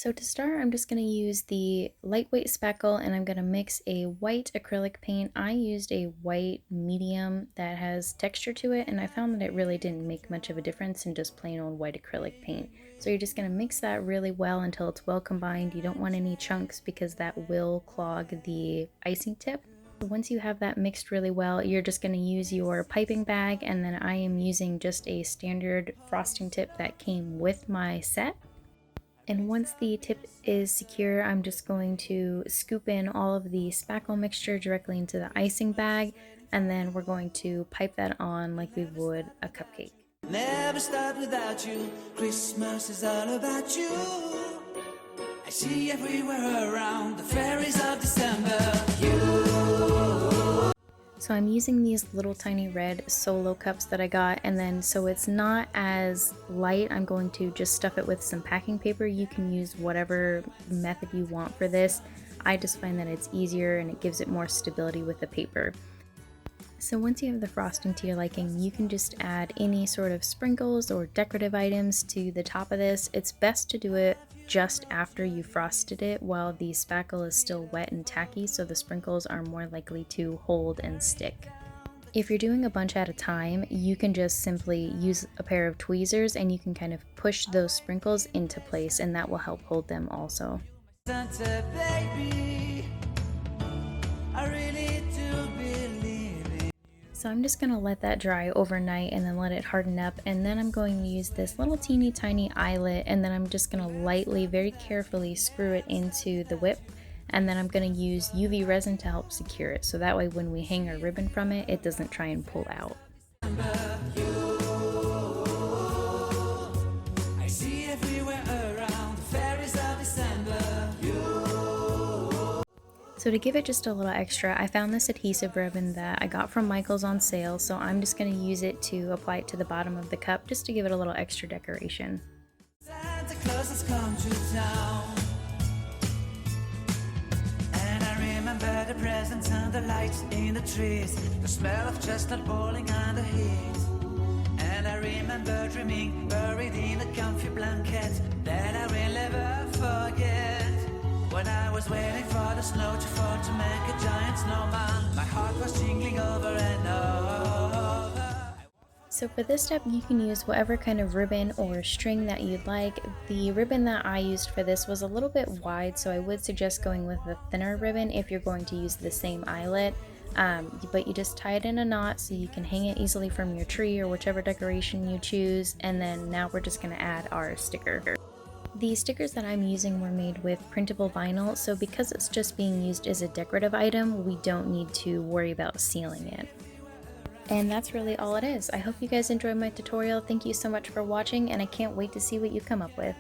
So to start, I'm just going to use the lightweight spackle and I'm going to mix a white acrylic paint. I used a white medium that has texture to it, and I found that it really didn't make much of a difference in just plain old white acrylic paint. So you're just going to mix that really well until it's well combined. You don't want any chunks because that will clog the icing tip. Once you have that mixed really well, you're just going to use your piping bag, and then I am using just a standard frosting tip that came with my set. And once the tip is secure, I'm just going to scoop in all of the spackle mixture directly into the icing bag, and then we're going to pipe that on like we would a cupcake. Never start without you. Christmas is all about you. I see everywhere around the fairies of December. So I'm using these little tiny red solo cups that I got, and then so it's not as light, I'm going to just stuff it with some packing paper. You can use whatever method you want for this. I just find that it's easier and it gives it more stability with the paper. So once you have the frosting to your liking, you can just add any sort of sprinkles or decorative items to the top of this. It's best to do it just after you frosted it while the spackle is still wet and tacky, so the sprinkles are more likely to hold and stick. If you're doing a bunch at a time, you can just simply use a pair of tweezers and you can kind of push those sprinkles into place, and that will help hold them also. Santa baby, I really do believe it. So I'm just going to let that dry overnight and then let it harden up, and then I'm going to use this little teeny tiny eyelet, and then I'm just going to lightly, very carefully screw it into the whip, and then I'm going to use UV resin to help secure it, so that way when we hang our ribbon from it, it doesn't try and pull out. I see everywhere around the fairies of December. So to give it just a little extra, I found this adhesive ribbon that I got from Michael's on sale, so I'm just going to use it to apply it to the bottom of the cup just to give it a little extra decoration. Santa Claus has come to town, and I remember the presents and the lights in the trees, the smell of chestnut boiling on the heat. And I remember dreaming, buried in a comfy blanket that I will never forget. When I was waiting for the snow to fall to make a giant snowman, my heart was jingling over and over. So for this step, you can use whatever kind of ribbon or string that you'd like. The ribbon that I used for this was a little bit wide, so I would suggest going with a thinner ribbon if you're going to use the same eyelet. But you just tie it in a knot so you can hang it easily from your tree or whichever decoration you choose, and then now we're just going to add our sticker. The stickers that I'm using were made with printable vinyl, so because it's just being used as a decorative item, we don't need to worry about sealing it. And that's really all it is. I hope you guys enjoyed my tutorial. Thank you so much for watching, and I can't wait to see what you come up with.